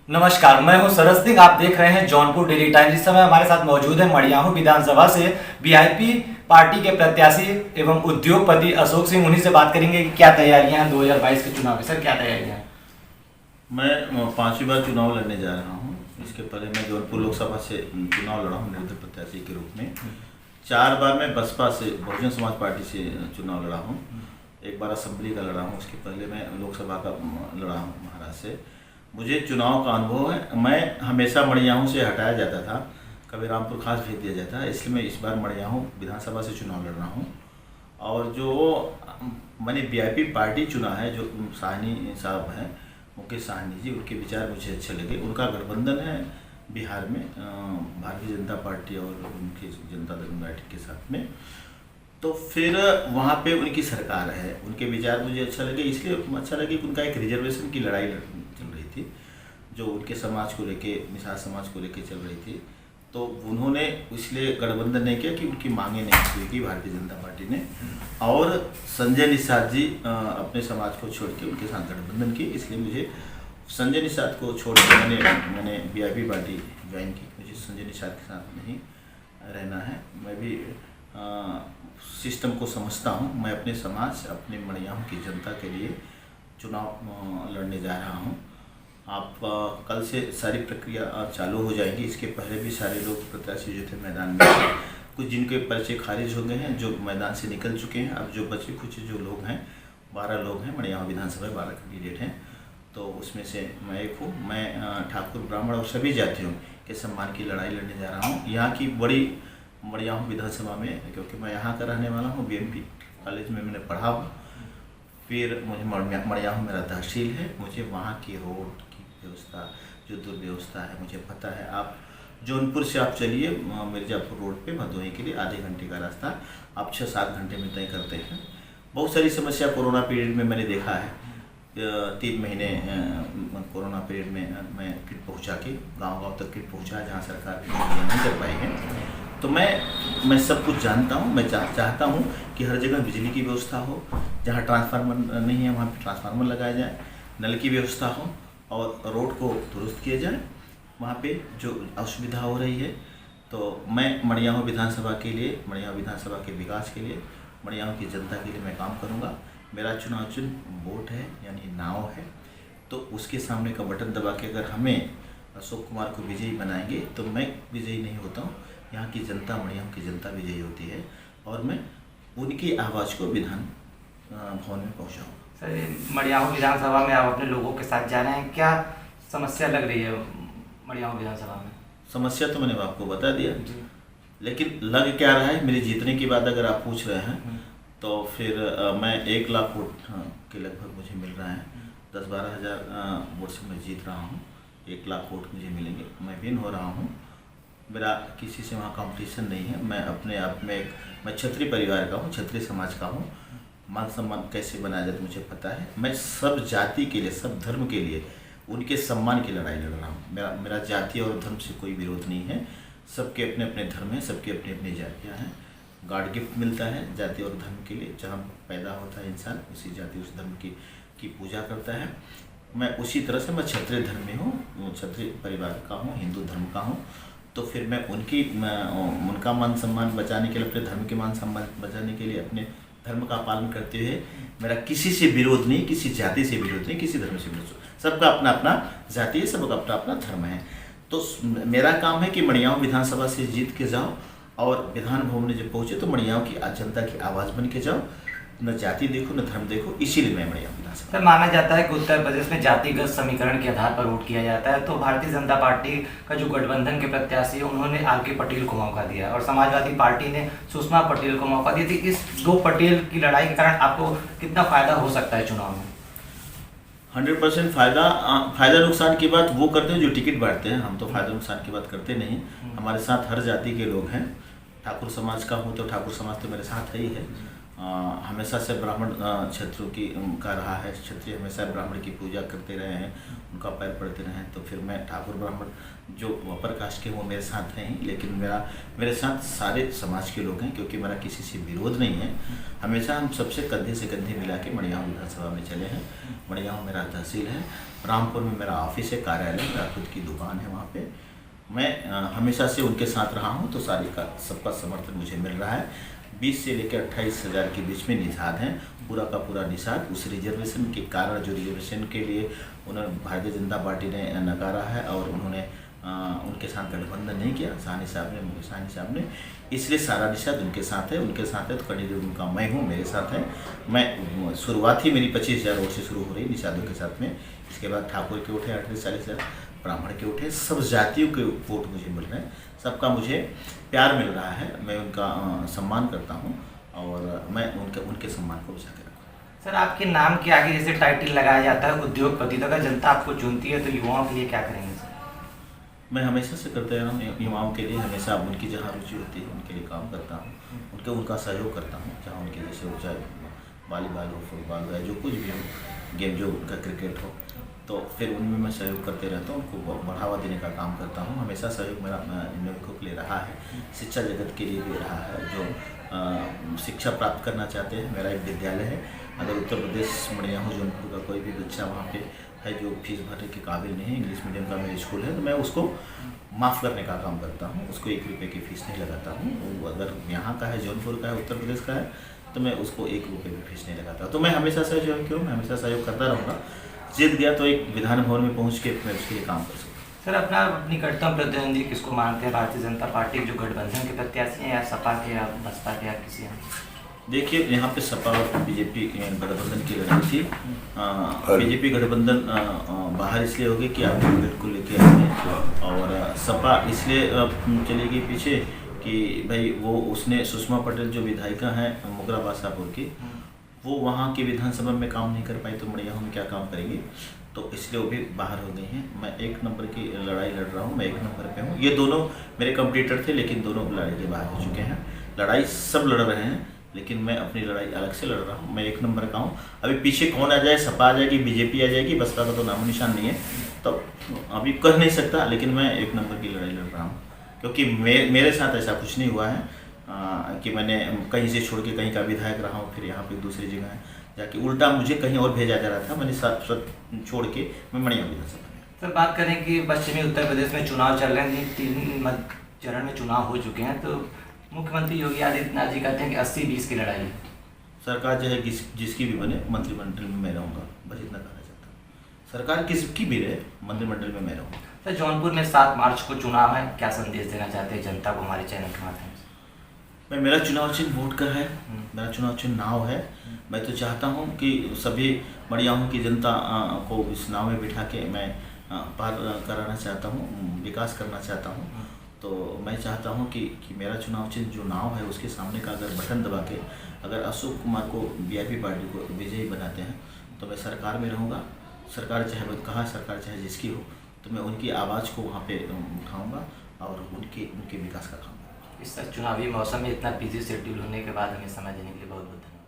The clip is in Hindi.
नमस्कार, मैं हूं सरस सिंह। आप देख रहे हैं जौनपुर डेली टाइम्स। इस समय हमारे साथ मौजूद है मड़ियाहू विधानसभा से वीआईपी पार्टी के प्रत्याशी एवं उद्योगपति अशोक सिंह। उन्हीं से बात करेंगे कि क्या तैयारियां हैं 2022 के चुनाव की। सर, क्या तैयारियां हैं? मैं 5वीं बार चुनाव लड़ने जा रहा हूँ। इसके पहले मैं जौनपुर लोकसभा से चुनाव लड़ा हूँ निर्दलीय प्रत्याशी के रूप में। 4 बार मैं बसपा से बहुजन समाज पार्टी से चुनाव लड़ा हूँ। एक बार असेंबली का लड़ा हूँ, उसके पहले मैं लोकसभा का लड़ा हूँ महाराष्ट्र से। मुझे चुनाव का अनुभव है। मैं हमेशा मड़ियाहू से हटाया जाता था, कभी रामपुर खास भेज दिया जाता है, इसलिए मैं इस बार मड़ियाहू विधानसभा से चुनाव लड़ रहा हूँ। और जो मैंने वीआईपी पार्टी चुना है, जो साहनी साहब हैं, मुकेश साहनी जी, उनके विचार मुझे अच्छे लगे। उनका गठबंधन है बिहार में भारतीय जनता पार्टी और उनकी जनता दल यूनाइटेड के साथ में, तो फिर वहाँ पे उनकी सरकार है। उनके विचार मुझे अच्छा लगे, इसलिए अच्छा लगे कि उनका एक रिजर्वेशन की लड़ाई चल रही थी, जो उनके समाज को लेके, निषाद समाज को लेके चल रही थी। तो उन्होंने इसलिए गठबंधन नहीं किया कि उनकी मांगे नहीं पूरी की भारतीय जनता पार्टी ने। और संजय निषाद जी अपने समाज को छोड़ के उनके साथ गठबंधन की, इसलिए मुझे संजय निषाद को छोड़ के मैंने वीआईपी पार्टी ज्वाइन की। मुझे संजय निषाद के साथ नहीं रहना है। मैं भी सिस्टम को समझता हूँ। मैं अपने समाज, अपने मड़ियाहू की जनता के लिए चुनाव लड़ने जा रहा हूँ। आप कल से सारी प्रक्रिया चालू हो जाएगी। इसके पहले भी सारे लोग प्रत्याशी जो थे मैदान में, कुछ जिनके पर्चे खारिज हो गए हैं, जो मैदान से निकल चुके हैं। अब जो बचे कुछ जो लोग हैं, 12 लोग हैं मड़ियाहू विधानसभा, 12 कैंडिडेट हैं, तो उसमें से मैं एक हूँ। मैं ठाकुर, ब्राह्मण और सभी जातियों के सम्मान की लड़ाई लड़ने जा रहा हूँ यहाँ की बड़ी मड़ियाहू विधानसभा में, क्योंकि मैं यहाँ का रहने वाला हूँ। बीएमपी कॉलेज में मैंने पढ़ा हूँ। फिर मुझे मड़ियाहू मेरा तहसील है। मुझे वहाँ की रोड की व्यवस्था, जो दुर्व्यवस्था है, मुझे पता है। आप जौनपुर से आप चलिए मिर्ज़ापुर रोड पे भदोही के लिए आधे घंटे का रास्ता आप 6-7 घंटे में तय करते हैं। बहुत सारी समस्या कोरोना पीरियड में मैंने देखा है। 3 महीने कोरोना पीरियड में मैं किट पहुँचा के गाँव तक किट पहुँचा, जहाँ सरकार नहीं कर पाई है। तो मैं सब कुछ जानता हूँ। मैं चाहता हूँ कि हर जगह बिजली की व्यवस्था हो, जहाँ ट्रांसफार्मर नहीं है वहाँ पे ट्रांसफार्मर लगाया जाए, नल की व्यवस्था हो और रोड को दुरुस्त किया जाए वहाँ पे जो असुविधा हो रही है। तो मैं मड़ियाहू विधानसभा के लिए, मड़ियाहू विधानसभा के विकास के लिए, मड़ियाहू की जनता के लिए मैं काम करूँगा। मेरा चुनाव चिन्ह वोट है, यानी नाव है। तो उसके सामने का बटन दबा के अगर हमें अशोक कुमार को विजयी बनाएंगे तो मैं विजयी नहीं होता हूँ, यहाँ की जनता, मड़ियाहू की जनता विजयी होती है। और मैं उनकी आवाज़ को विधान भवन में पहुँचाऊँ। सर, मड़ियाहू विधानसभा में आप अपने लोगों के साथ जा रहे हैं, क्या समस्या लग रही है मड़ियाहू विधानसभा में? समस्या तो मैंने आपको बता दिया, लेकिन लग क्या रहा है, मेरे जीतने की बात अगर आप पूछ रहे हैं तो फिर मैं 1 लाख वोट के लगभग मुझे मिल रहा है। 10-12 हज़ार वोट से मैं जीत रहा हूँ। 1 लाख वोट मुझे मिलेंगे, मैं विन हो रहा हूँ। मेरा किसी से वहाँ कंपटीशन नहीं है। मैं अपने आप में मैं क्षत्रिय परिवार का हूँ, क्षत्रिय समाज का हूँ। मान सम्मान कैसे बनाया जाए मुझे पता है। मैं सब जाति के लिए, सब धर्म के लिए, उनके सम्मान की लड़ाई लड़ रहा हूँ। मेरा जाति और धर्म से कोई विरोध नहीं है। सबके अपने अपने धर्म हैं, सबके अपनी अपनी जातियाँ हैं। गॉड गिफ्ट मिलता है जाति और धर्म के लिए। जहाँ पैदा होता है इंसान, उसी जाति उस धर्म की पूजा करता है। मैं उसी तरह से मैं क्षत्रिय धर्म में हूँ, क्षत्रिय परिवार का हूँ, हिंदू धर्म का हूँ। तो फिर मैं उनका मान सम्मान बचाने के लिए, अपने धर्म के मान सम्मान बचाने के लिए, अपने धर्म का पालन करते हुए, मेरा किसी से विरोध नहीं, किसी जाति से विरोध नहीं, किसी धर्म से विरोध। सबका अपना अपना जाति है, सबका अपना अपना धर्म है। तो मेरा काम है कि मड़ियाहू विधानसभा से जीत के जाओ और विधान भवन में जब पहुँचे तो मड़ियाहू की जनता की आवाज़ बन के जाओ। न जाति देखो, न धर्म देखो, इसीलिए मैं मड़ियाहू विधानसभा। सर, माना जाता है कि उत्तर प्रदेश में जातिगत समीकरण के आधार पर वोट किया जाता है, तो भारतीय जनता पार्टी का जो गठबंधन के प्रत्याशी है उन्होंने आर.के. पटेल को मौका दिया और समाजवादी पार्टी ने सुषमा पटेल को मौका दिया। थी इस 2 पटेल की लड़ाई के कारण आपको कितना फायदा हो सकता है चुनाव में? 100% फायदा नुकसान की बात वो करते हैं जो टिकट बांटते हैं। हम तो फायदा नुकसान की बात करते नहीं। हमारे साथ हर जाति के लोग हैं। ठाकुर समाज का हूँ तो ठाकुर समाज तो मेरे साथ ही है। हमेशा से ब्राह्मण क्षेत्रों की का रहा है। क्षत्रिय हमेशा ब्राह्मण की पूजा करते रहे हैं, उनका पैर पड़ते रहे हैं। तो फिर मैं ठाकुर ब्राह्मण जो अपर कास्ट के वो मेरे साथ हैं ही, लेकिन मेरे साथ सारे समाज के लोग हैं, क्योंकि मेरा किसी से विरोध नहीं है। हमेशा हम सबसे कंधे से कंधे मिला के मड़ियाहू विधानसभा में चले हैं। मड़ियाहू मेरा तहसील है, रामपुर में मेरा ऑफिस है, कार्यालय, मेरा खुद की दुकान है। वहाँ पे मैं हमेशा से उनके साथ रहा हूँ, तो सबका समर्थन मुझे मिल रहा है। 20 से लेकर 28,000 के बीच में निषाद हैं, पूरा का पूरा निषाद। उस रिजर्वेशन के कारण, जो रिजर्वेशन के लिए उन्होंने भारतीय जनता पार्टी ने नकारा है और उन्होंने उनके साथ गठबंधन नहीं किया साहनी साहब ने, इसलिए सारा निषाद उनके साथ है। तो कंडीडेट उनका मैं हूँ, मेरे साथ है। मैं शुरुआत ही मेरी 25,000 वोट से शुरू हो रही निषादों के साथ में। इसके बाद ठाकुर के उठे 38-40,000, ब्राह्मण के उठे, सब जातियों के वोट मुझे मिल रहे हैं। सबका मुझे प्यार मिल रहा है, मैं उनका सम्मान करता हूँ और मैं उनके सम्मान को बचा के रखूँ। सर, आपके नाम के आगे जैसे टाइटल लगाया जाता है उद्योगपति, तो अगर जनता आपको चुनती है तो युवाओं के लिए क्या करेंगे सर? मैं हमेशा से करते रहा हूँ युवाओं के लिए, हमेशा उनकी जहाँ रुचि होती है उनके लिए काम करता हूँ, उनका सहयोग करता हूँ। जहाँ उनके जैसे हो, चाहे वॉलीबॉल हो, फुटबॉल हो, जो कुछ भी हो, गेम जो उनका क्रिकेट हो, तो फिर उनमें मैं सहयोग करते रहता हूँ, उनको बढ़ावा देने का काम करता हूँ। हमेशा सहयोग मेरा निवेदकों के लिए रहा है, शिक्षा जगत के लिए भी रहा है। जो शिक्षा प्राप्त करना चाहते हैं, मेरा एक विद्यालय है, अगर उत्तर प्रदेश मड़ियाहू जौनपुर का कोई भी बच्चा वहाँ पे है जो फीस भरने के काबिल नहीं है, इंग्लिश मीडियम का मेरा स्कूल है, तो मैं उसको माफ़ करने का काम करता हूँ। उसको 1 रुपये की फ़ीस नहीं लगाता हूँ। वो अगर यहाँ का है, जौनपुर का है, उत्तर प्रदेश का है, तो मैं उसको 1 रुपये भी फीस नहीं लगाता। तो मैं हमेशा सहयोग करता रहूँगा। जीत गया तो एक विधान भवन में पहुँच के मैं उसके लिए काम कर सकूँ। सर, अपना निकटतम प्रतिद्वंदी किसको मानते हैं? भारतीय जनता पार्टी के जो गठबंधन के प्रत्याशी हैं, या सपा के, या बसपा के, या किसी हैं? देखिए, यहाँ पे सपा और बीजेपी गठबंधन की लड़ाई थी। बीजेपी गठबंधन बाहर इसलिए हो गई कि आप कैंडिडेट को लेके आए हैं, और सपा इसलिए चली गई पीछे कि भाई वो उसने सुषमा पटेल जो विधायिका हैं मुगरा बासापुर की, वो वहाँ की विधानसभा में काम नहीं कर पाई, तो मड़ियाहू में क्या काम करेंगी, तो इसलिए वो भी बाहर हो गई हैं। मैं 1 नंबर की लड़ाई लड़ रहा हूँ, मैं 1 नंबर पे हूँ। ये दोनों मेरे कंपटीटर थे, लेकिन दोनों लड़ाई के बाहर हो चुके हैं। लड़ाई सब लड़ रहे हैं, लेकिन मैं अपनी लड़ाई अलग से लड़ रहा हूँ। मैं 1 नंबर का हूँ। अभी पीछे कौन आ जाए, सपा आ जाएगी, बीजेपी आ जाएगी, बसपा का तो नामो निशान नहीं है, तो अभी कह नहीं सकता। लेकिन मैं 1 नंबर की लड़ाई लड़ रहा हूँ, क्योंकि मेरे साथ ऐसा कुछ नहीं हुआ है कि मैंने कहीं से छोड़ के कहीं का विधायक रहा हूँ, फिर यहाँ पे दूसरी जगह है जाके उल्टा मुझे कहीं और भेजा जा रहा था। मैंने साथ छोड़ के मैं मड़ियाहू विधानसभा में। सर, बात करें कि पश्चिमी उत्तर प्रदेश में चुनाव चल रहे हैं, 3 चरण में चुनाव हो चुके हैं, तो मुख्यमंत्री योगी आदित्यनाथ जी कहते हैं कि 80-20 की लड़ाई है। सरकार चाहे जिसकी भी बने, मंत्रिमंडल में मैं रहूँगा, बस इतना कहना चाहता हूँ। सरकार किसकी भी रहे, मंत्रिमंडल में मैं रहूँगा। सर, जौनपुर में 7 मार्च को चुनाव है, क्या संदेश देना चाहते हैं जनता को हमारे चैनल के माध्यम से? मेरा चुनाव चिन्ह वोट का है, मेरा चुनाव चिन्ह नाव है। मैं तो चाहता हूँ कि सभी मड़ियाहू की जनता को इस नाव में बिठा के मैं पार कराना चाहता हूँ, विकास करना चाहता हूँ। तो मैं चाहता हूँ कि मेरा चुनाव चिन्ह जो नाव है, उसके सामने का अगर बटन दबा के अगर अशोक कुमार को वीआईपी पार्टी को विजयी बनाते हैं, तो मैं सरकार में रहूँगा। सरकार चाहे जिसकी हो, तो मैं उनकी आवाज़ को वहाँ पे उठाऊँगा और उनके विकास का काम। इस चुनावी मौसम में इतना बिजी शेड्यूल होने के बाद हमें समय देने के लिए बहुत बहुत धन्यवाद।